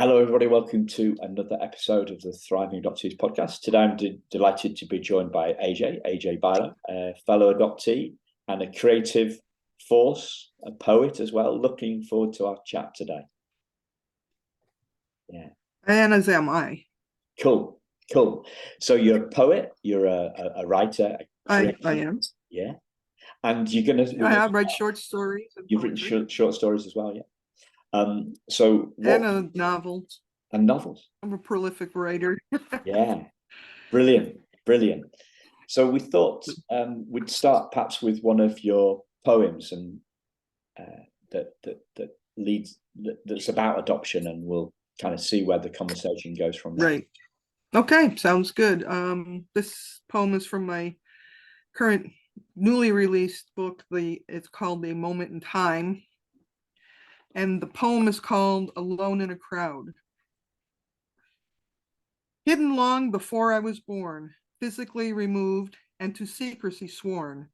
Hello, everybody. Welcome to another episode of the Thriving Adoptees podcast. Today, I'm delighted to be joined by AJ Bialo, a fellow adoptee and a creative force, a poet as well. Looking forward to our chat today. Yeah. And as am I. Cool. So you're a poet, you're a writer. I am. Yeah. And I write short stories. You've written short stories as well, yeah. And a novel. And novels. I'm a prolific writer. Yeah, brilliant. So we thought we'd start perhaps with one of your poems, and that's about adoption, and we'll kind of see where the conversation goes from there. Right. Okay, sounds good. This poem is from my current newly released book. It's called A Moment in Time. And the poem is called Alone in a Crowd. Hidden long before I was born, physically removed and to secrecy sworn.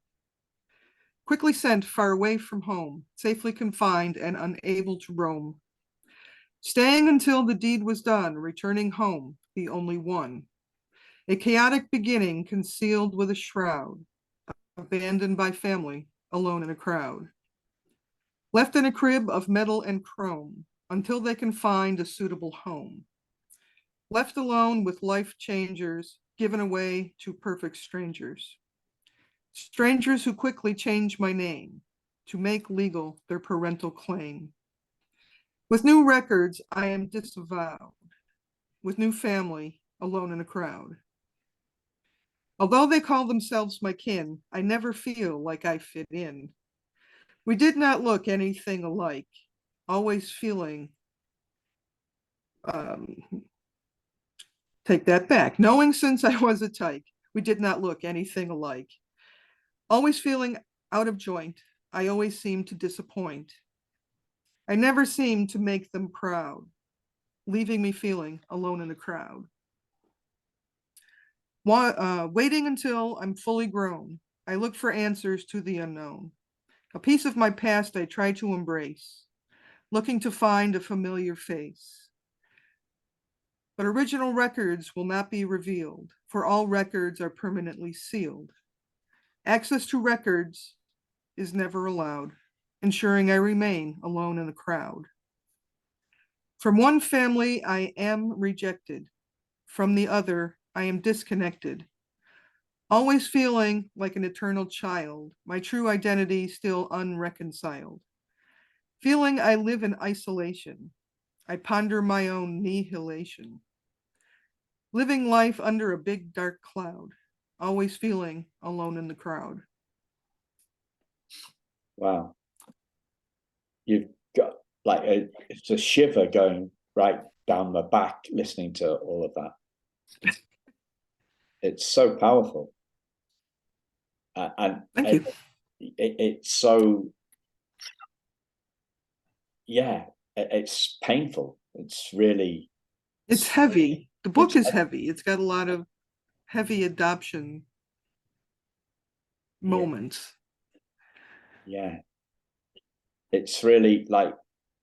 Quickly sent far away from home, safely confined and unable to roam. Staying until the deed was done, returning home, the only one. A chaotic beginning concealed with a shroud, abandoned by family, alone in a crowd. Left in a crib of metal and chrome until they can find a suitable home. Left alone with life changers, given away to perfect strangers. Strangers who quickly change my name to make legal their parental claim. With new records, I am disavowed. With new family, alone in a crowd. Although they call themselves my kin, I never feel like I fit in. We did not look anything alike, always feeling, take that back, knowing since I was a tyke, we did not look anything alike. Always feeling out of joint, I always seemed to disappoint. I never seemed to make them proud, leaving me feeling alone in a crowd. Waiting until I'm fully grown, I look for answers to the unknown. A piece of my past I try to embrace, looking to find a familiar face. But original records will not be revealed, for all records are permanently sealed. Access to records is never allowed, ensuring I remain alone in a crowd. From one family, I am rejected. From the other, I am disconnected. Always feeling like an eternal child, my true identity still unreconciled. Feeling I live in isolation, I ponder my own nihilation. Living life under a big dark cloud, always feeling alone in the crowd. Wow. You've got it's a shiver going right down my back listening to all of that. It's so powerful. And thank you. It's so, yeah, it's painful. It's heavy. The book is heavy. It's got a lot of heavy adoption moments. Yeah. It's really like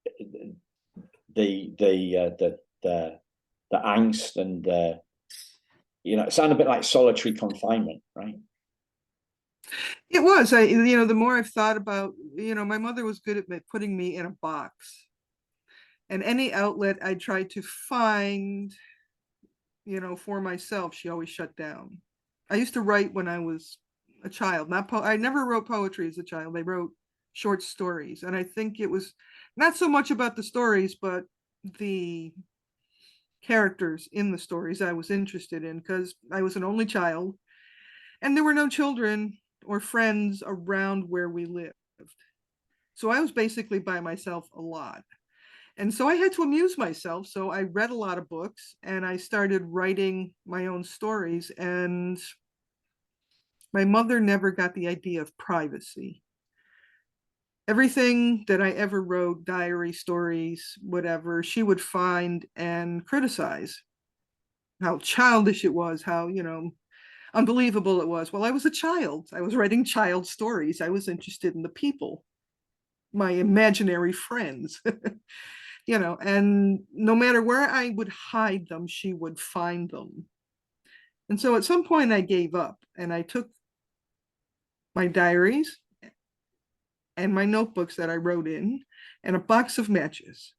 the angst and it sounded a bit like solitary confinement, right? It was. The more I've thought about, my mother was good at putting me in a box. And any outlet I tried to find, for myself, she always shut down. I used to write when I was a child. I never wrote poetry as a child. I wrote short stories. And I think it was not so much about the stories, but the characters in the stories I was interested in, because I was an only child and there were no children or friends around where we lived. So I was basically by myself a lot. And so I had to amuse myself. So I read a lot of books and I started writing my own stories. And my mother never got the idea of privacy. Everything that I ever wrote, diary, stories, whatever, she would find and criticize how childish it was, how, unbelievable it was. Well, I was a child. I was writing child stories. I was interested in the people, my imaginary friends. and no matter where I would hide them, she would find them. And so at some point I gave up and I took my diaries and my notebooks that I wrote in and a box of matches.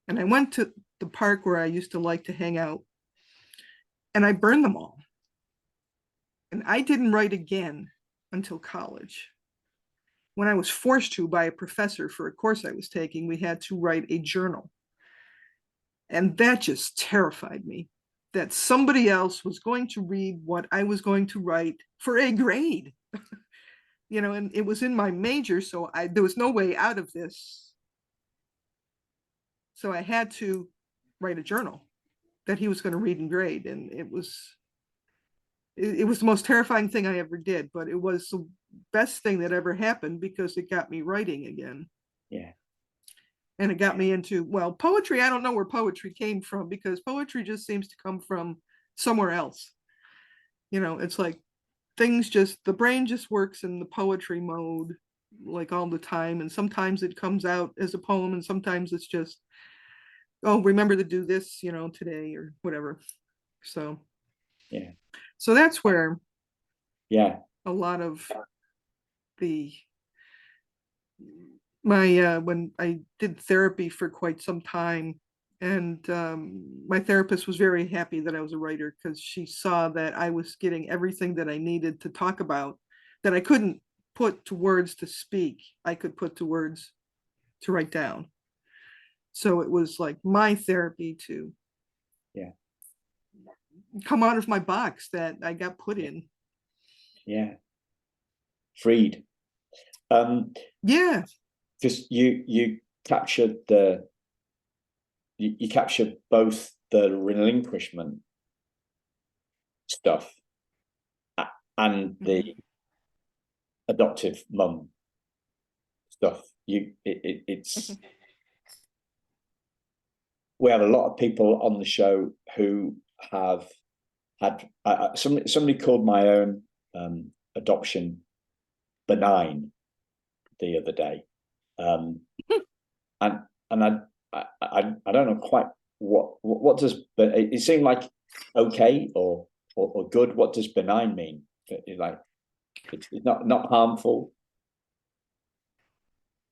And I went to the park where I used to like to hang out and I burned them all. And I didn't write again until college. When I was forced to by a professor for a course I was taking, we had to write a journal. And that just terrified me, that somebody else was going to read what I was going to write for a grade. And it was in my major, so there was no way out of this. So I had to write a journal that he was going to read and grade. And it was the most terrifying thing I ever did, but it was the best thing that ever happened because it got me writing again. Yeah. And it got me into, well, poetry. I don't know where poetry came from because poetry just seems to come from somewhere else. It's like the brain just works in the poetry mode like all the time. And sometimes it comes out as a poem and sometimes it's just, oh, remember to do this, today or whatever. So, Yeah. So that's where a lot of my when I did therapy for quite some time, and my therapist was very happy that I was a writer because she saw that I was getting everything that I needed to talk about that I couldn't put to words to speak. I could put to words to write down. So it was like my therapy to come out of my box that I got put in. Yeah. Freed. Yeah. Because you captured you captured both the relinquishment stuff and the adoptive mum stuff. It's we have a lot of people on the show who have had somebody called my own adoption benign the other day, and I don't know quite what does, but it seemed like okay or good. What does benign mean? Like it's not harmful.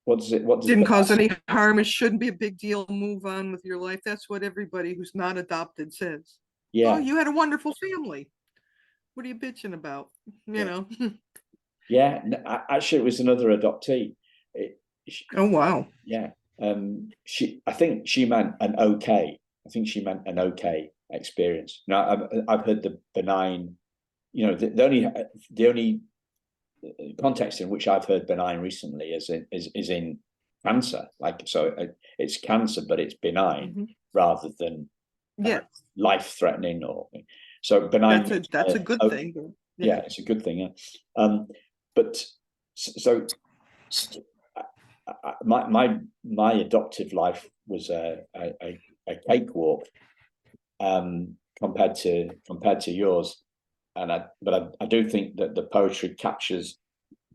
What does it? What does didn't cause any harm? It shouldn't be a big deal. Move on with your life. That's what everybody who's not adopted says. Yeah. Oh, you had a wonderful family. What are you bitching about? Yeah. Actually, it was another adoptee. Oh wow. Yeah. I think she meant an okay. I think she meant an okay experience. Now I've heard the benign. The only context in which I've heard benign recently is in cancer. Like, so it's cancer, but it's benign rather than life threatening or so benign. That's a good thing. Yeah, it's a good thing. Yeah. But so my adoptive life was a cakewalk compared to yours, but I do think that the poetry captures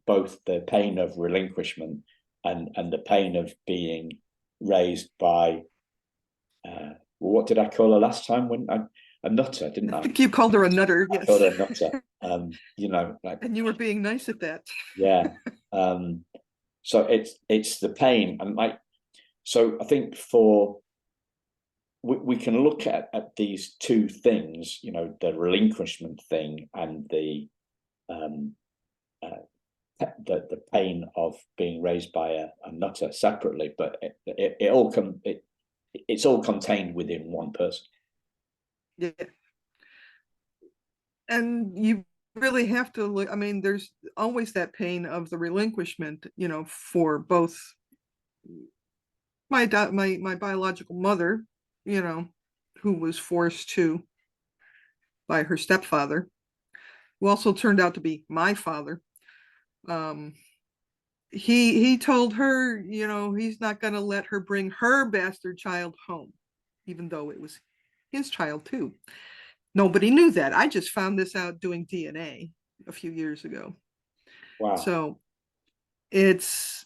both the pain of relinquishment and the pain of being raised by what did I call her last time when a nutter, didn't I? I think you called her a nutter. Yes. I called her a nutter. And you were being nice at that. Yeah. So it's the pain and so I think we can look at these two things, the relinquishment thing and the pain of being raised by a nutter separately, but it's all contained within one person. Yeah. And you really have to look. I mean, there's always that pain of the relinquishment, for both my biological mother, who was forced to by her stepfather, who also turned out to be my father. He told her, he's not going to let her bring her bastard child home, even though it was his child too. Nobody knew that. I just found this out doing DNA a few years ago. Wow. So it's,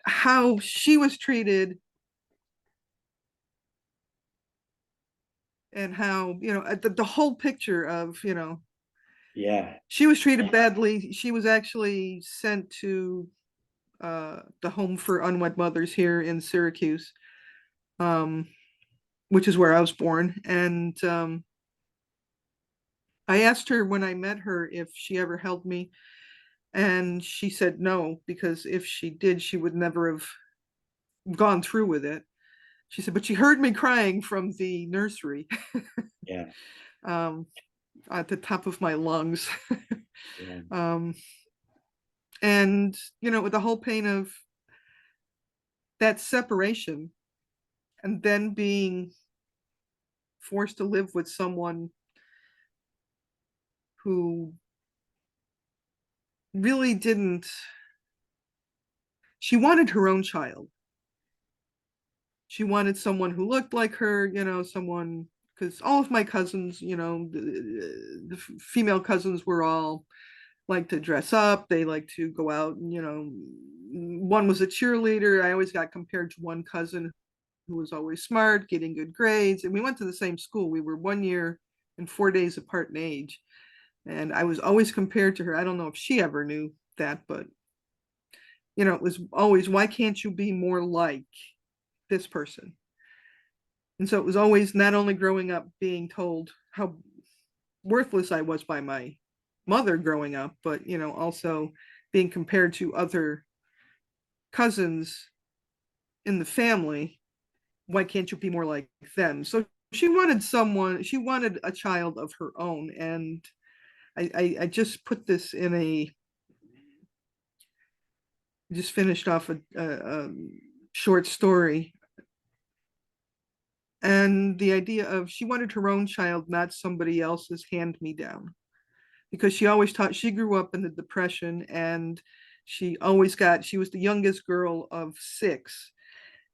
how she was treated and how, the whole picture of, Yeah. she was treated badly. She was actually sent to the home for unwed mothers here in Syracuse, um, which is where I was born. And I asked her when I met her if she ever held me, and she said no, because if she did, she would never have gone through with it. She said, but she heard me crying from the nursery, Yeah. um, at the top of my lungs. Yeah. um, and, with the whole pain of that separation, and then being forced to live with someone who really didn't, she wanted her own child. She wanted someone who looked like her, someone, because all of my cousins, the female cousins were all like to dress up. They like to go out and, one was a cheerleader. I always got compared to one cousin who was always smart, getting good grades. And we went to the same school. We were 1 year and 4 days apart in age. And I was always compared to her. I don't know if she ever knew that, but, it was always, why can't you be more like this person? And so it was always, not only growing up being told how worthless I was by my mother growing up, but, also being compared to other cousins in the family. Why can't you be more like them? So she wanted a child of her own. And I just put this in just finished off a short story. And the idea of, she wanted her own child, not somebody else's hand me down, because she always taught, she grew up in the Depression, and she was the youngest girl of six.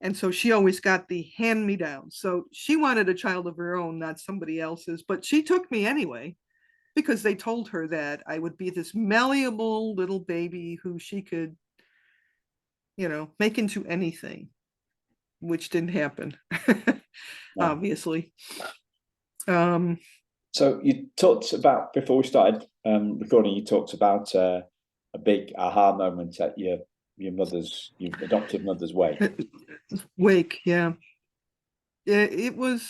And so she always got the hand me down. So she wanted a child of her own, not somebody else's. But she took me anyway, because they told her that I would be this malleable little baby who she could, make into anything, which didn't happen, No. obviously. Um, So you talked about, before we started recording, you talked about a big aha moment at your your adoptive mother's wake. Wake, yeah. It was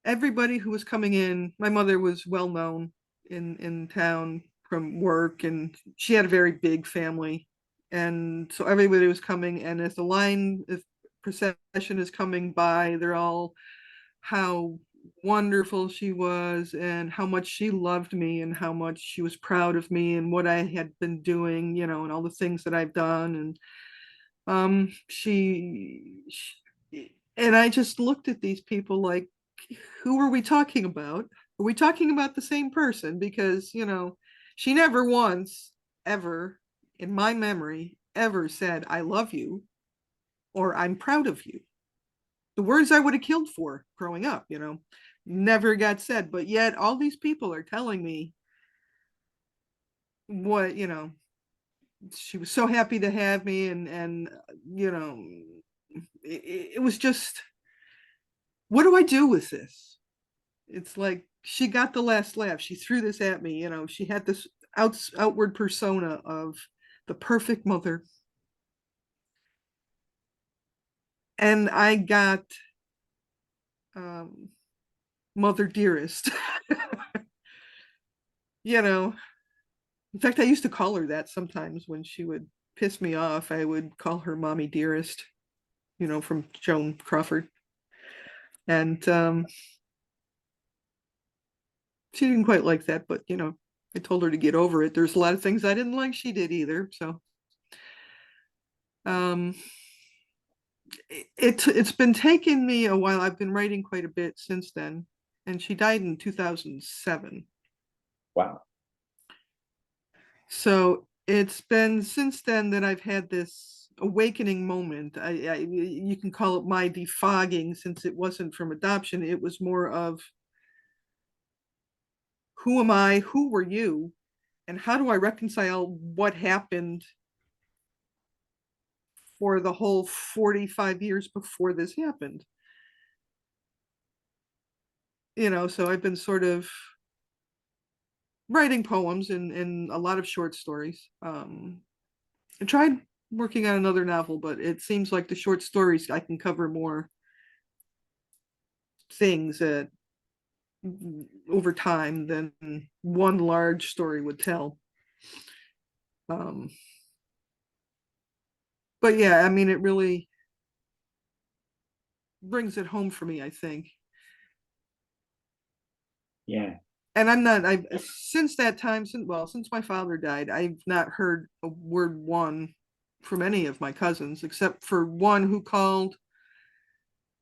everybody who was coming in. My mother was well known in town from work, and she had a very big family. And so everybody was coming, and as the line, if procession is coming by, they're all, how wonderful she was, and how much she loved me, and how much she was proud of me and what I had been doing, and all the things that I've done. And she and I just looked at these people like, who are we talking about? Are we talking about the same person? Because, she never once, ever, in my memory, ever said, I love you, or I'm proud of you. The words I would have killed for growing up, never got said. But yet all these people are telling me what, she was so happy to have me. And it was just, what do I do with this? It's like, she got the last laugh. She threw this at me. She had this outward persona of the perfect mother. And I got mother dearest. In fact, I used to call her that sometimes when she would piss me off. I would call her mommy dearest, from Joan Crawford. And she didn't quite like that, but I told her to get over it. There's a lot of things I didn't like she did either. So um it's been taking me a while. I've been writing quite a bit since then, and she died in 2007. Wow. So it's been since then that I've had this awakening moment. You can call it my defogging, since it wasn't from adoption. It was more of, who am I? Who were you? And how do I reconcile what happened for the whole 45 years before this happened? So I've been sort of writing poems and a lot of short stories. I tried working on another novel, but it seems like the short stories I can cover more things that over time than one large story would tell. Um, but yeah, I mean, it really brings it home for me, I think. Yeah. And I've since that time, since my father died, I've not heard a word one from any of my cousins, except for one who called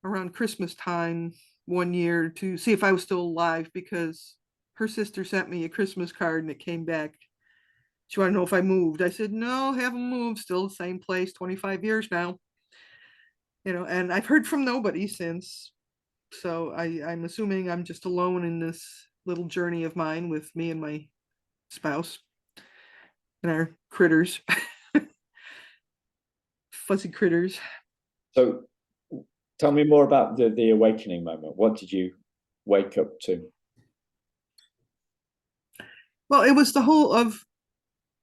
around Christmas time one year to see if I was still alive because her sister sent me a Christmas card and it came back. She wanted to know if I moved. I said, no, haven't moved, still the same place, 25 years now. And I've heard from nobody since. So I'm assuming I'm just alone in this little journey of mine with me and my spouse and our critters, fuzzy critters. So tell me more about the awakening moment. What did you wake up to? Well, it was the whole of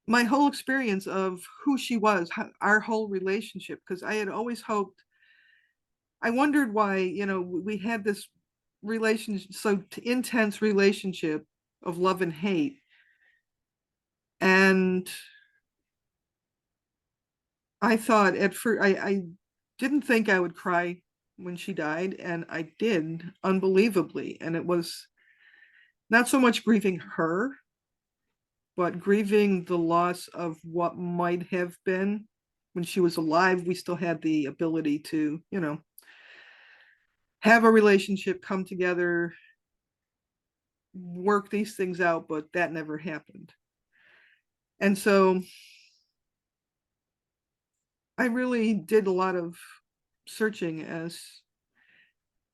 my whole experience of who she was, our whole relationship, because I had always hoped, I wondered why, we had this relationship, so intense relationship of love and hate. And I thought at first, I didn't think I would cry when she died, and I did unbelievably. And it was not so much grieving her, but grieving the loss of what might have been. When she was alive, we still had the ability to, have a relationship, come together, work these things out, but that never happened. And so I really did a lot of searching as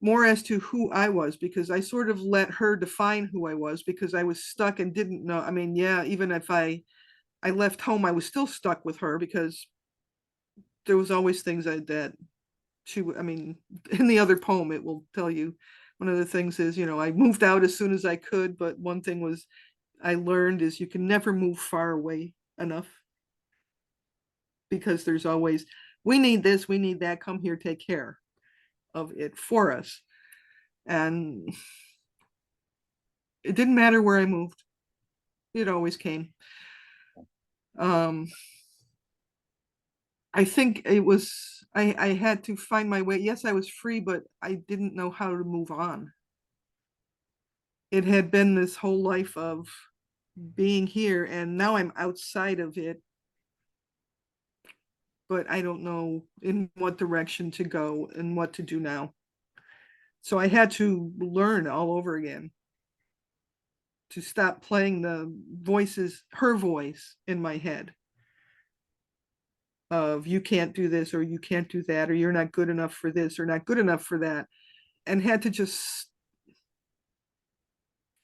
to who I was, because I sort of let her define who I was because I was stuck and didn't know. I mean, yeah, even if I left home, I was still stuck with her because there was always things that I mean, in the other poem, it will tell you one of the things is, I moved out as soon as I could, but one thing was I learned is you can never move far away enough because there's always, we need this, we need that, come here, take care of it for us. And it didn't matter where I moved, it always came. Um, I think it was, I had to find my way. Yes, I was free, but I didn't know how to move on. It had been this whole life of being here, and now I'm outside of it, but I don't know in what direction to go and what to do now. So I had to learn all over again to stop playing the voices, her voice in my head of you can't do this or you can't do that or you're not good enough for this or not good enough for that, and had to just,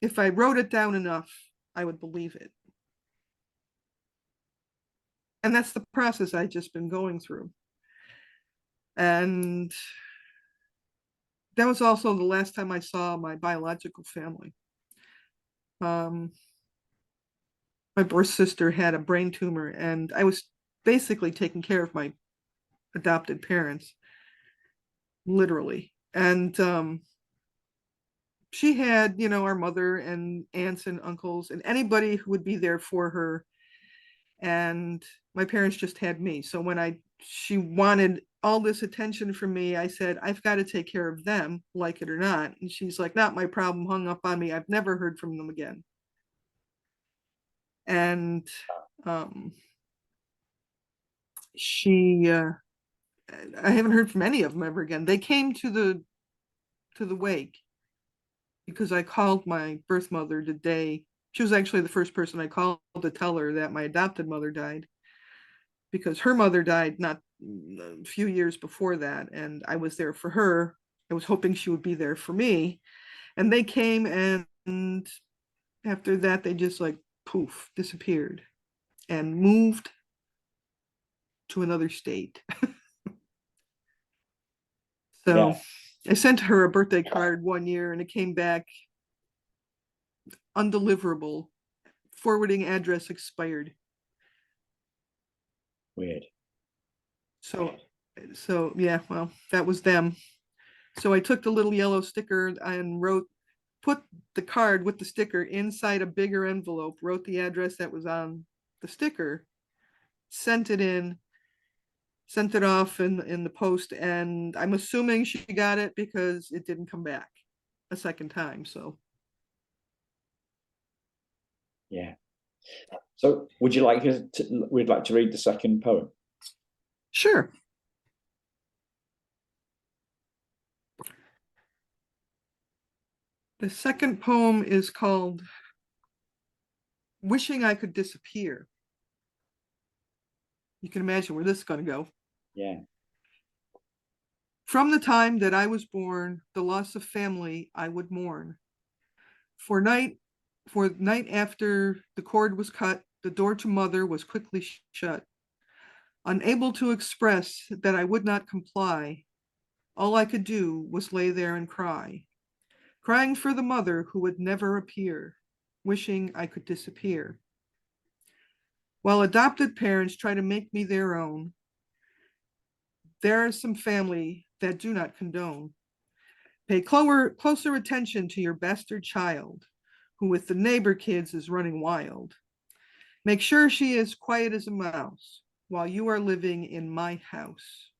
if I wrote it down enough, I would believe it. And that's the process I just been going through. And that was also the last time I saw my biological family. Um, my birth sister had a brain tumor, and I was basically taking care of my adopted parents, literally. And she had, our mother and aunts and uncles and anybody who would be there for her. And my parents just had me. So when she wanted all this attention from me, I said, I've got to take care of them, like it or not. And she's like, not my problem, hung up on me. I've never heard from them again. And um, I haven't heard from any of them ever again. They came to the wake because I called my birth mother the day. She was actually the first person I called to tell her that my adopted mother died, because her mother died not a few years before that, and I was there for her. I was hoping she would be there for me. And they came, and after that, they just like poof, disappeared and moved to another state. So Yeah. I sent her a birthday card one year and it came back undeliverable. Forwarding address expired. Weird. So yeah, well, that was them. So I took the little yellow sticker and put the card with the sticker inside a bigger envelope, wrote the address that was on the sticker, sent it off in the post, and I'm assuming she got it because it didn't come back a second time. So Yeah. So we'd like to read the second poem. sure. The second poem is called Wishing I Could Disappear. You can imagine where this is going to go. Yeah. From the time that I was born, the loss of family I would mourn. For night after the cord was cut, the door to mother was quickly shut. Unable to express that I would not comply, all I could do was lay there and cry, crying for the mother who would never appear, wishing I could disappear. While adopted parents try to make me their own, there is some family that do not condone. Pay closer attention to your bastard child, who with the neighbor kids is running wild. Make sure she is quiet as a mouse while you are living in my house.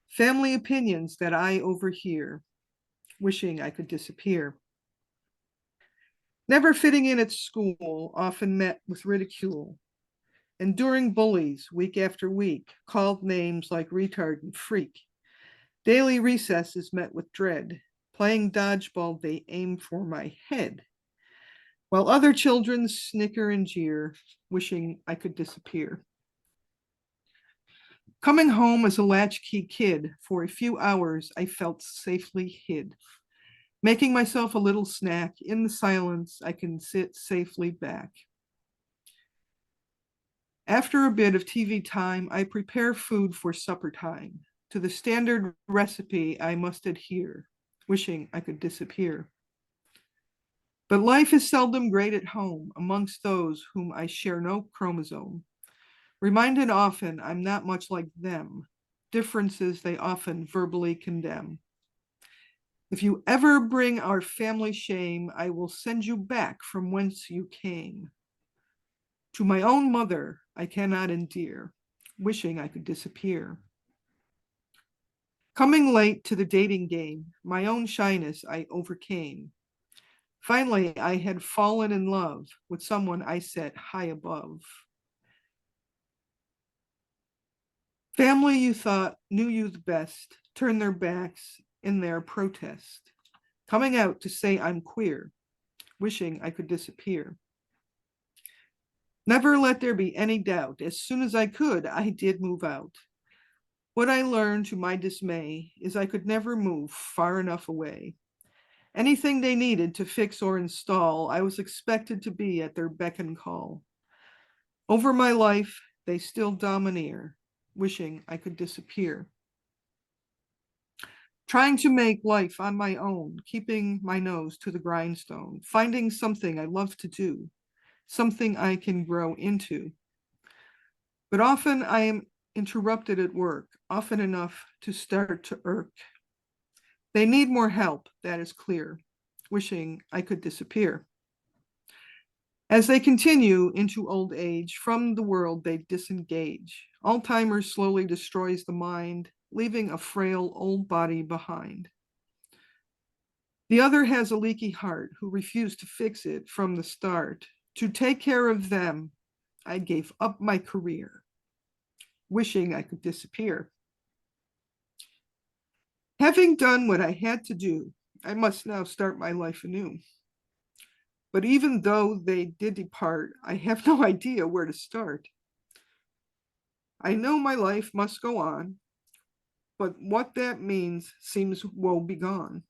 Family opinions that I overhear, wishing I could disappear. Never fitting in at school, often met with ridicule. Enduring bullies week after week, called names like retard and freak. Daily recess is met with dread. Playing dodgeball, they aim for my head. While other children snicker and jeer, wishing I could disappear. Coming home as a latchkey kid, for a few hours I felt safely hid. Making myself a little snack, in the silence I can sit safely back. After a bit of TV time, I prepare food for supper time. To the standard recipe I must adhere, wishing I could disappear. But life is seldom great at home amongst those whom I share no chromosome. Reminded often I'm not much like them, differences they often verbally condemn. If you ever bring our family shame, I will send you back from whence you came. To my own mother I cannot endear, wishing I could disappear. Coming late to the dating game, my own shyness I overcame. Finally, I had fallen in love with someone I set high above. Family you thought knew you the best turned their backs in their protest, coming out to say I'm queer, wishing I could disappear. Never let there be any doubt. As soon as I could, I did move out. What I learned to my dismay is I could never move far enough away. Anything they needed to fix or install, I was expected to be at their beck and call. Over my life, they still domineer, wishing I could disappear. Trying to make life on my own, keeping my nose to the grindstone, finding something I love to do, something I can grow into. But often I am interrupted at work, often enough to start to irk. They need more help, that is clear, wishing I could disappear. As they continue into old age, from the world they disengage. Alzheimer's slowly destroys the mind, leaving a frail old body behind. The other has a leaky heart who refused to fix it from the start. To take care of them, I gave up my career, wishing I could disappear. Having done what I had to do, I must now start my life anew. But even though they did depart, I have no idea where to start. I know my life must go on, but what that means seems woebegone.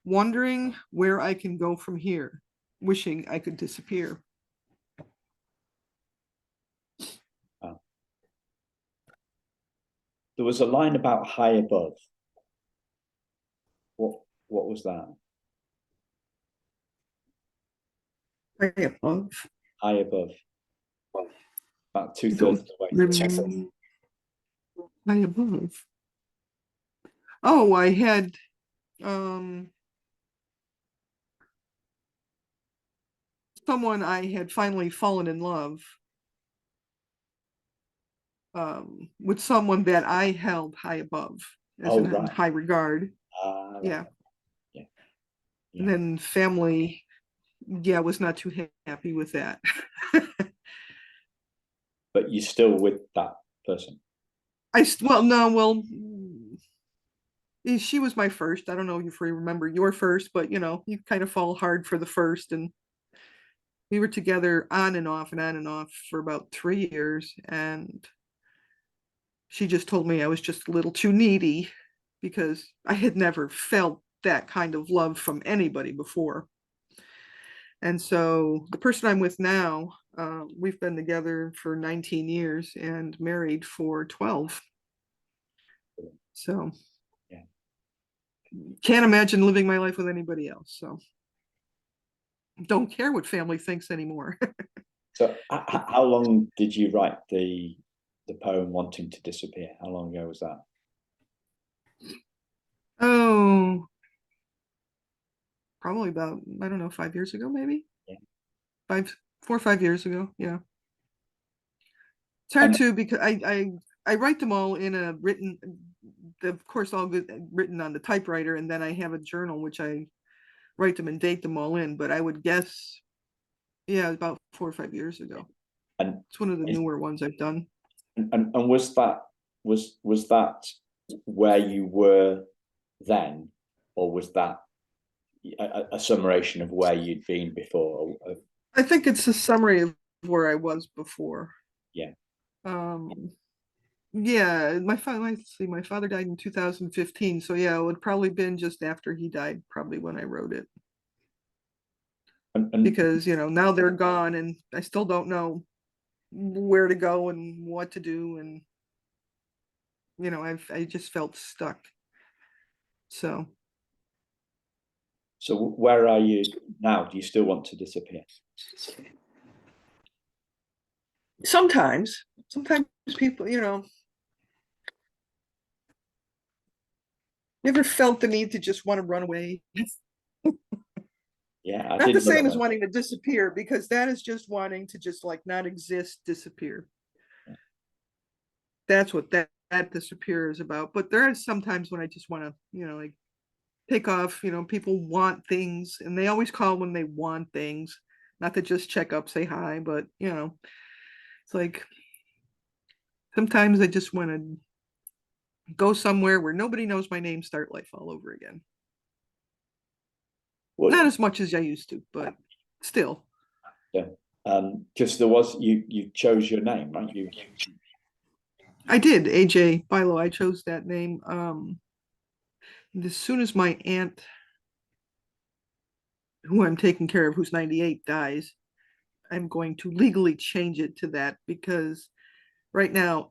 Wondering where I can go from here, wishing I could disappear. There was a line about high above. What was that? Way above. High above. About I 2/3 don't of the way. remember. High above. Oh, I had someone I had finally fallen in love with someone that I held high above, as Oh, in right. high regard. Right. Yeah. Yeah. And Yeah. then family, yeah, was not too happy with that. But you're still with that person. Well, no, well, she was my first. I don't know if you remember your first, but you kind of fall hard for the first. And we were together on and off and on and off for about 3 years. And she just told me I was just a little too needy because I had never felt that kind of love from anybody before. And so the person I'm with now, we've been together for 19 years and married for 12. So Yeah. can't imagine living my life with anybody else. So don't care what family thinks anymore. So how long did you write the poem Wanting to Disappear? How long ago was that? Oh, probably about, I don't know, 5 years ago, maybe. Yeah. 4 or 5 years ago. Yeah. It's hard And to, because I write them all in a written, of course, all good, written on the typewriter, and then I have a journal which I write them and date them all in. But I would guess, yeah, about 4 or 5 years ago. and It's one of the is, newer ones I've done. and was that where you were then, or was that a summation of where you'd been before? I think it's a summary of where I was before. Yeah. Yeah, let's see, my father died in 2015, so yeah, it would probably been just after he died, probably when I wrote it. And Because now they're gone, and I still don't know where to go and what to do, and I just felt stuck. So where are you now? Do you still want to disappear? sometimes people, you ever felt the need to just want to run away? Yeah, I Not the didn't know same as that. wanting to disappear, because that is just wanting to just like not exist, disappear. Yeah. That's what that disappear is about. But there are sometimes when I just want to, like take off. People want things, and they always call when they want things, not to just check up, say hi, but it's like sometimes I just want to go somewhere where nobody knows my name, start life all over again. Well, Not as much as I used to, but still. yeah. Because there was you chose your name, right? I did, AJ Bialo. I chose that name. As soon as my aunt, who I'm taking care of, who's 98, dies, I'm going to legally change it to that, because right now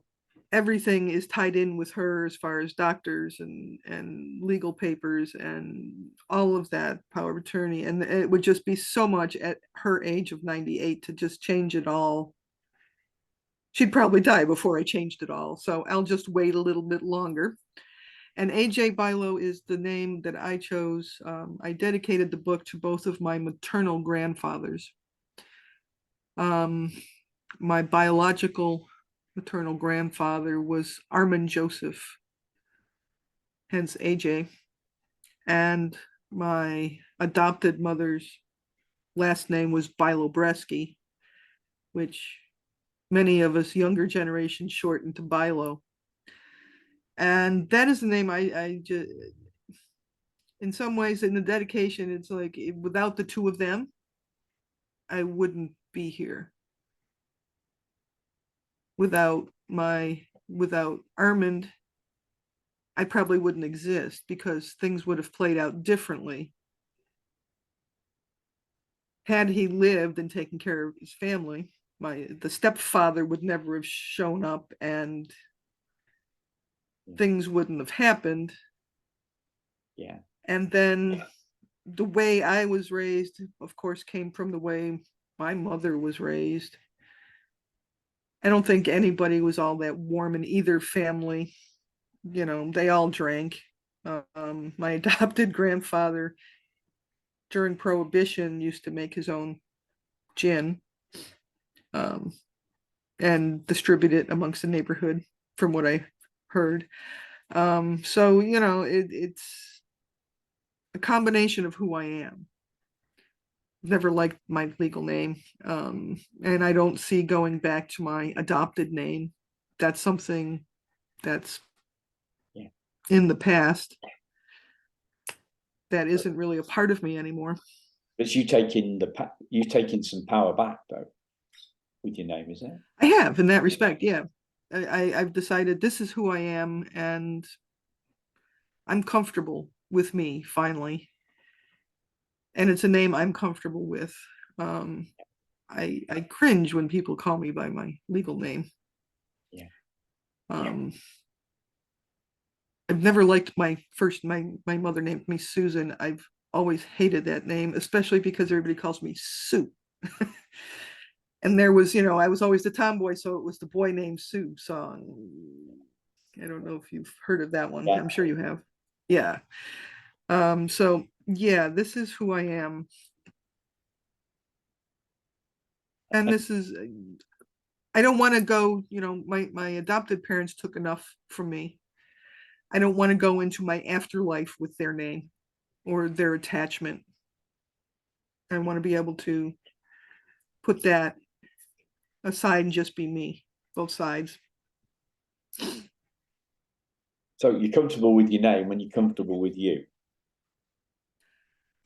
everything is tied in with her as far as doctors and legal papers and all of that, power of attorney, and it would just be so much at her age of 98 to just change it all. She'd probably die before I changed it all, so I'll just wait a little bit longer. And AJ Bialo is the name that I chose. I dedicated the book to both of my maternal grandfathers. My biological maternal grandfather was Armand Joseph, hence AJ. And my adopted mother's last name was Bialo, which many of us younger generations shortened to Bialo. And that is the name I just, in some ways, in the dedication, it's like without the two of them, I wouldn't be here. Without Armand, I probably wouldn't exist, because things would have played out differently had he lived and taken care of his family. The stepfather would never have shown up, and things wouldn't have happened. Yeah. And then the way I was raised, of course, came from the way my mother was raised. I don't think anybody was all that warm in either family. They all drank. My adopted grandfather during Prohibition used to make his own gin, um, and distribute it amongst the neighborhood, from what I heard. So it's a combination of who I am. Never liked my legal name, and I don't see going back to my adopted name. That's something that's Yeah. in the past. That isn't really a part of me anymore. But you've taken some power back though with your name, is it? I have, in that respect, yeah. I've decided this is who I am, and I'm comfortable with me finally. And it's a name I'm comfortable with. I cringe when people call me by my legal name. Yeah. I've never liked my mother named me Susan. I've always hated that name, especially because everybody calls me Sue. And there was, I was always the tomboy, so it was the boy named Sue song. I don't know if you've heard of that one. Yeah. I'm sure you have. Yeah. So yeah, this is who I am. And this is, I don't want to go, my adopted parents took enough from me. I don't want to go into my afterlife with their name or their attachment. I want to be able to put that aside and just be me, both sides. So you're comfortable with your name when you're comfortable with you.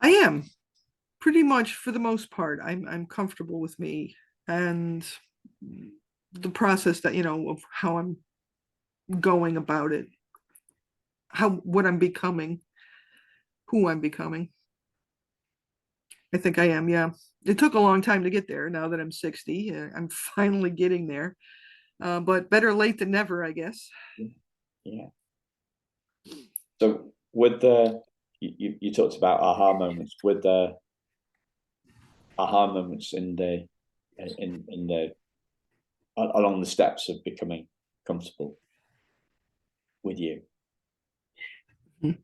I am pretty much, for the most part. I'm comfortable with me and the process that, of how I'm going about it, what I'm becoming, who I'm becoming. I think I am, yeah. It took a long time to get there. Now that I'm 60, I'm finally getting there. But better late than never, I guess. Yeah. So you talked about aha moments. With the aha moments in the along the steps of becoming comfortable with you, Mhm.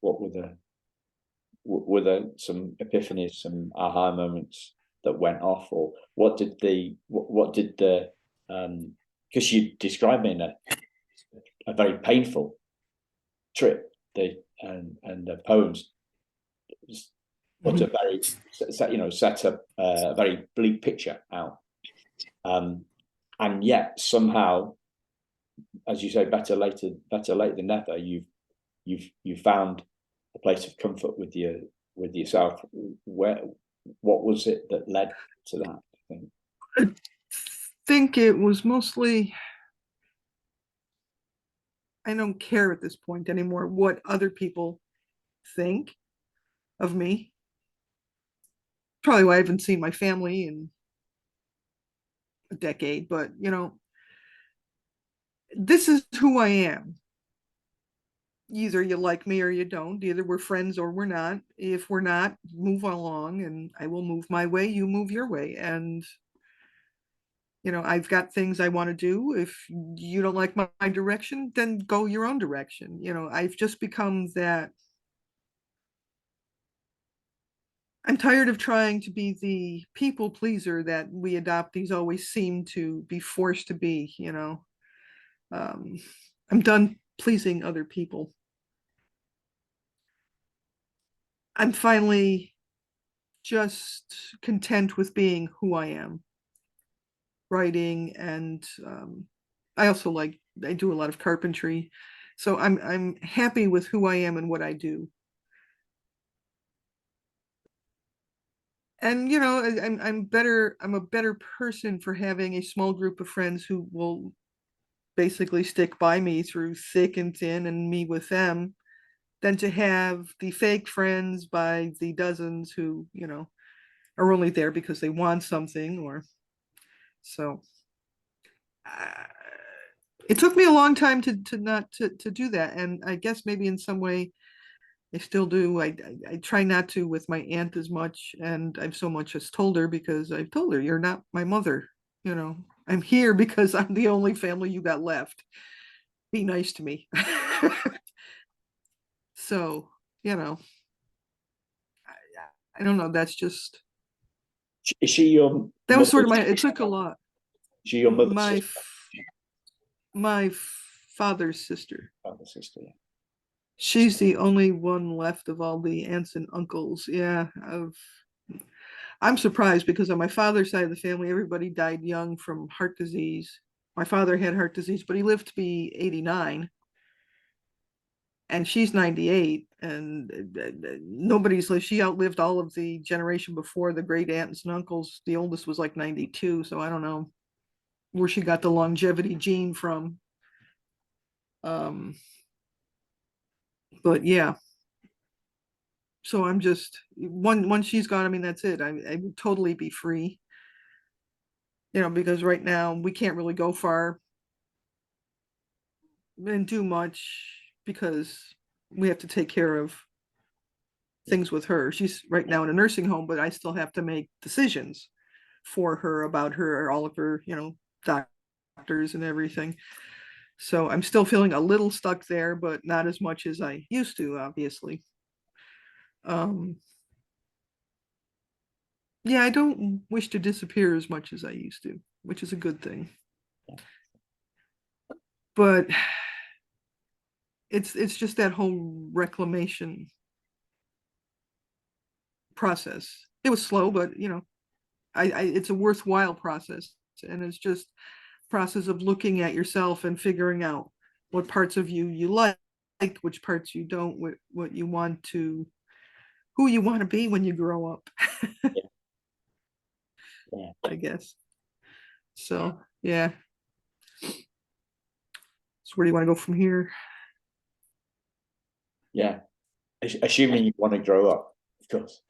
what were there some epiphanies, some aha moments that went off, or what did the because you described me in a very painful trip, and the poems put a very set up a very bleak picture out, and yet somehow, as you say, better late than never, you've found a place of comfort with yourself. What was it that led to that, I think? I think it was mostly, I don't care at this point anymore what other people think of me. Probably why I haven't seen my family in a decade, but this is who I am. Either you like me or you don't. Either we're friends or we're not. If we're not, move along and I will move my way, you move your way. And I've got things I want to do. If you don't like my direction, then go your own direction. I've just become that. I'm tired of trying to be the people pleaser that we adoptees always seem to be forced to be. I'm done pleasing other people. I'm finally just content with being who I am, writing, and I also I do a lot of carpentry, so I'm happy with who I am and what I do. And I'm a better person for having a small group of friends who will basically stick by me through thick and thin, and me with them, than to have the fake friends by the dozens who are only there because they want something. Or so uh, it took me a long time to not to do that, and I guess maybe in some way I still do. I try not to with my aunt as much, and I've so much as told her, because I've told her, you're not my mother. I'm here because I'm the only family you got left. Be nice to me. So, I don't know. That's just, Is she your that was sort mother's? of it took a lot. Is she your mother's My, sister? my father's sister. Father's sister, yeah. She's the only one left of all the aunts and uncles. Yeah, I'm surprised, because on my father's side of the family, everybody died young from heart disease. My father had heart disease, but he lived to be 89, and she's 98, and nobody's like, she outlived all of the generation before, the great aunts and uncles. The oldest was like 92, so I don't know where she got the longevity gene from. But yeah, so I'm just, once she's gone, I mean, that's it. I would totally be free, because right now we can't really go far and do much, because we have to take care of things with her. She's right now in a nursing home, but I still have to make decisions for her about her, all of her, doctors and everything. So I'm still feeling a little stuck there, but not as much as I used to, obviously. Yeah, I don't wish to disappear as much as I used to, which is a good thing. But it's just that whole reclamation process. It was slow, but it's a worthwhile process, and it's just process of looking at yourself and figuring out what parts of you like, which parts you don't, what you want to, who you want to be when you grow up. Yeah. I guess. So yeah. So where do you want to go from here? Yeah. Assuming you want to grow up, of course.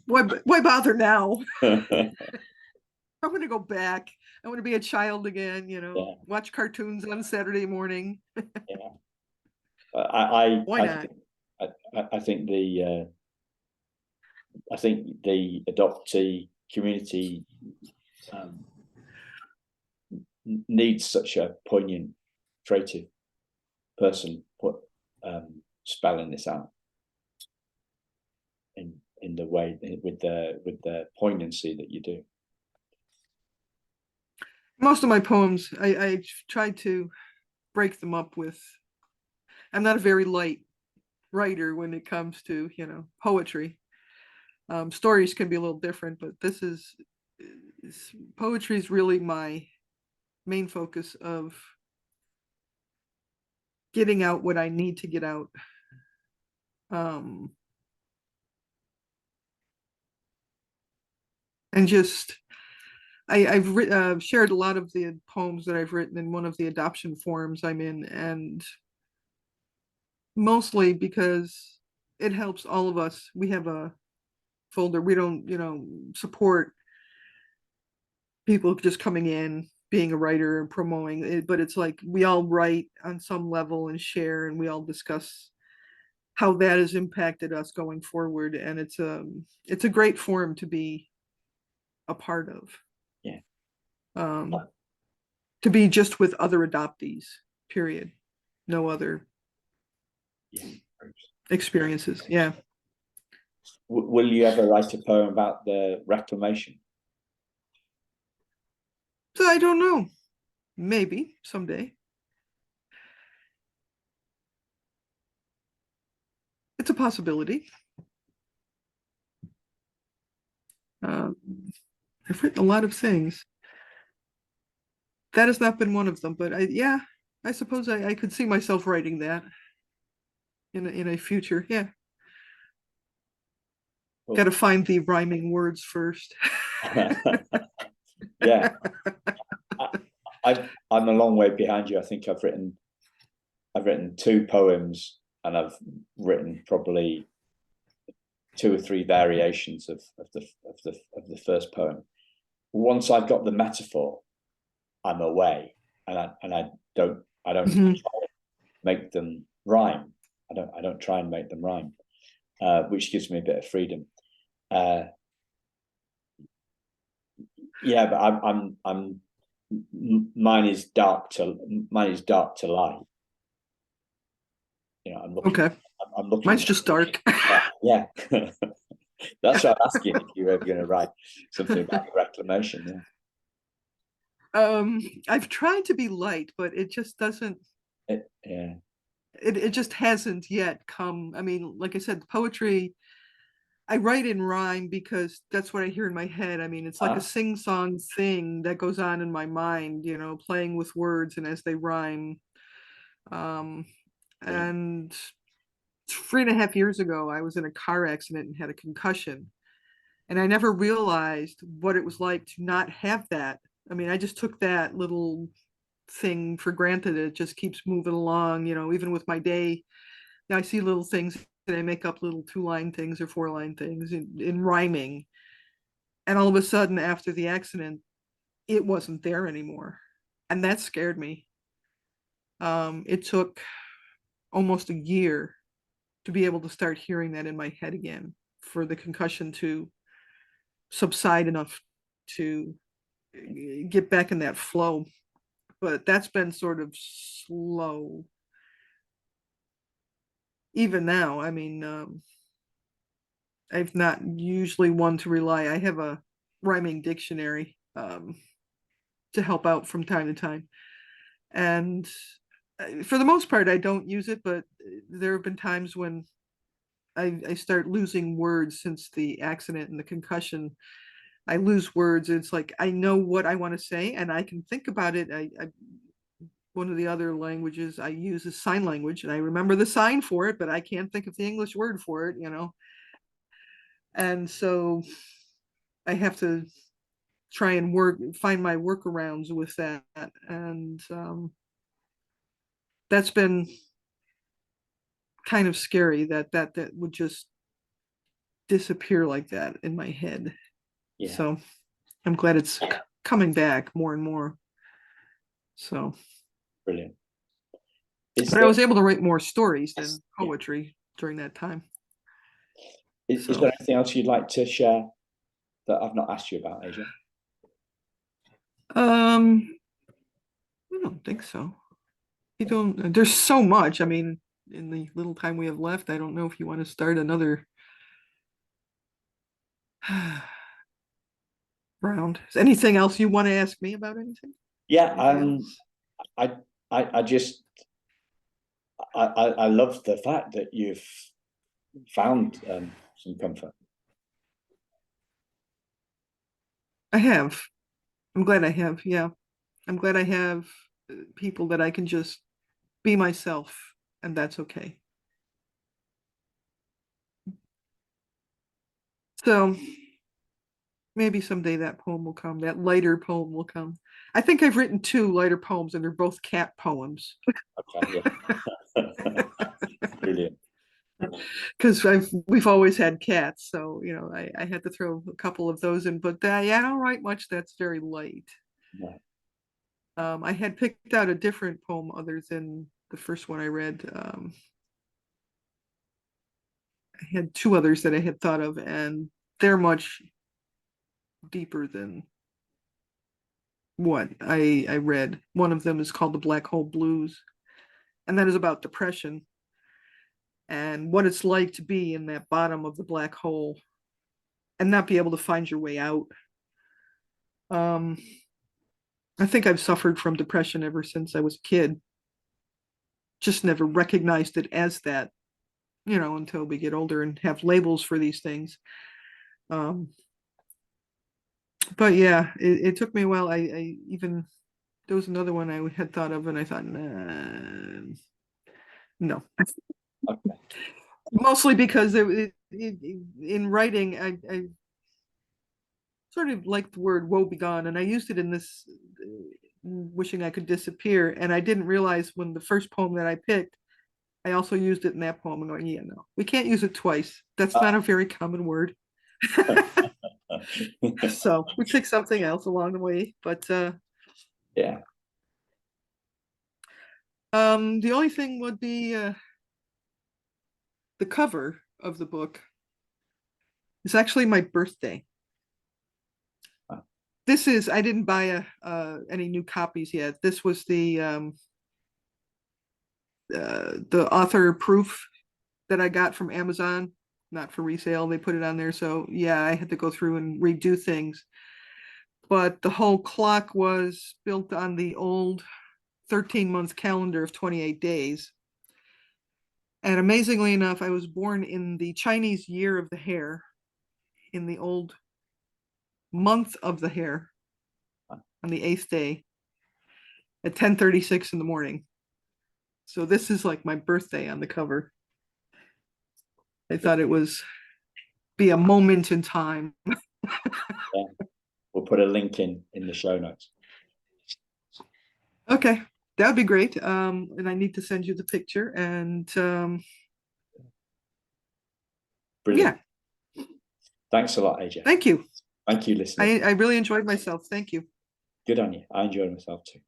Why bother now? I'm going to go back. I want to be a child again, Yeah. watch cartoons on Saturday morning. Yeah. Why not? I think the adoptee community needs such a poignant, creative person spelling this out in the way, with the poignancy that you do. Most of my poems, I try to break them up with. I'm not a very light writer when it comes to poetry. Stories can be a little different, but poetry is really my main focus of getting out what I need to get out. And just I've shared a lot of the poems that I've written in one of the adoption forums I'm in, and mostly because it helps all of us. We have a folder. We don't, support people just coming in, being a writer and promoting it, but it's like we all write on some level and share, and we all discuss how that has impacted us going forward. And it's a great forum to be a part of. Yeah. To be just with other adoptees, period. No other experiences. Yeah. Will you ever write a poem about the reclamation? So I don't know. Maybe someday. It's a possibility. I've written a lot of things. That has not been one of them, but I suppose I could see myself writing that in a future. Yeah. Cool. Got to find the rhyming words first. Yeah. I'm a long way behind you. I think I've written 2 poems, and I've written probably 2 or 3 variations of the first poem. Once I've got the metaphor, I'm away, and I don't make them rhyme. I don't try and make them rhyme, which gives me a bit of freedom. Yeah, but I'm mine is dark to light. You know, Okay. I'm looking. Mine's just dark. Yeah. That's what I'm asking, if you were ever going to write something about reclamation. Yeah. I've tried to be light, but it just doesn't. Yeah. It just hasn't yet come. I mean, like I said, poetry, I write in rhyme because that's what I hear in my head. I mean, it's like a sing-song thing that goes on in my mind, you know, playing with words and as they rhyme. And 3.5 years ago, I was in a car accident and had a concussion. And I never realized what it was like to not have that. I mean, I just took that little thing for granted. It just keeps moving along, you know, even with my day. I see little things and I make up little 2-line things or 4-line things in rhyming. And all of a sudden, after the accident, it wasn't there anymore. And that scared me. It took almost a year to be able to start hearing that in my head again, for the concussion to subside enough to get back in that flow. But that's been sort of slow. Even now, I mean, I've not usually one to rely. I have a rhyming dictionary to help out from time to time. And for the most part, I don't use it, but there have been times when I start losing words since the accident and the concussion. I lose words. It's like I know what I want to say and I can think about it. One of the other languages I use is sign language, and I remember the sign for it, but I can't think of the English word for it, you know. And so I have to try and find my workarounds with that. And that's been kind of scary that would just disappear like that in my head. Yeah. So I'm glad it's coming back more and more. So brilliant. But I was able to write more stories than poetry during that time. Is there anything else you'd like to share that I've not asked you about, AJ? I don't think so. There's so much. I mean, in the little time we have left, I don't know if you want to start another round. Is anything else you want to ask me about anything? Yeah, I just I love the fact that you've found some comfort. I have. I'm glad I have. Yeah, I'm glad I have people that I can just be myself, and that's okay. So maybe someday that poem will come, that lighter poem will come. I think I've written 2 lighter poems, and they're both cat poems. Okay, yeah. Brilliant. Because we've always had cats, so you know I had to throw a couple of those in. But yeah, I don't write much that's very light. No. I had picked out a different poem other than the first one I read. I had 2 others that I had thought of, and they're much deeper than what I read. One of them is called The Black Hole Blues, and that is about depression and what it's like to be in that bottom of the black hole and not be able to find your way out. I think I've suffered from depression ever since I was a kid. Just never recognized it as that, you know, until we get older and have labels for these things. But yeah, it took me a while. I even, there was another one I had thought of and I thought, nah, no. Okay. Mostly because in writing, I sort of like the word woe begone, and I used it in this wishing I could disappear, and I didn't realize when the first poem that I picked, I also used it in that poem. I'm going, yeah, no, we can't use it twice. That's not a very common word. So we picked something else along the way, but yeah. The only thing would be the cover of the book is actually my birthday. Wow. This is, I didn't buy any new copies yet. This was the author proof that I got from Amazon, not for resale. They put it on there. So yeah, I had to go through and redo things. But the whole clock was built on the old 13-month calendar of 28 days. And amazingly enough, I was born in the Chinese year of the hare, in the old month of the hare, on the 8th day at 10:36 in the morning. So this is like my birthday on the cover. I thought it was be a moment in time. Yeah. We'll put a link in the show notes. Okay, that would be great. And I need to send you the picture. And Brilliant. yeah, Thanks a lot, AJ. thank you. Thank you, listeners. I really enjoyed myself. Thank you. Good on you. I enjoyed myself too.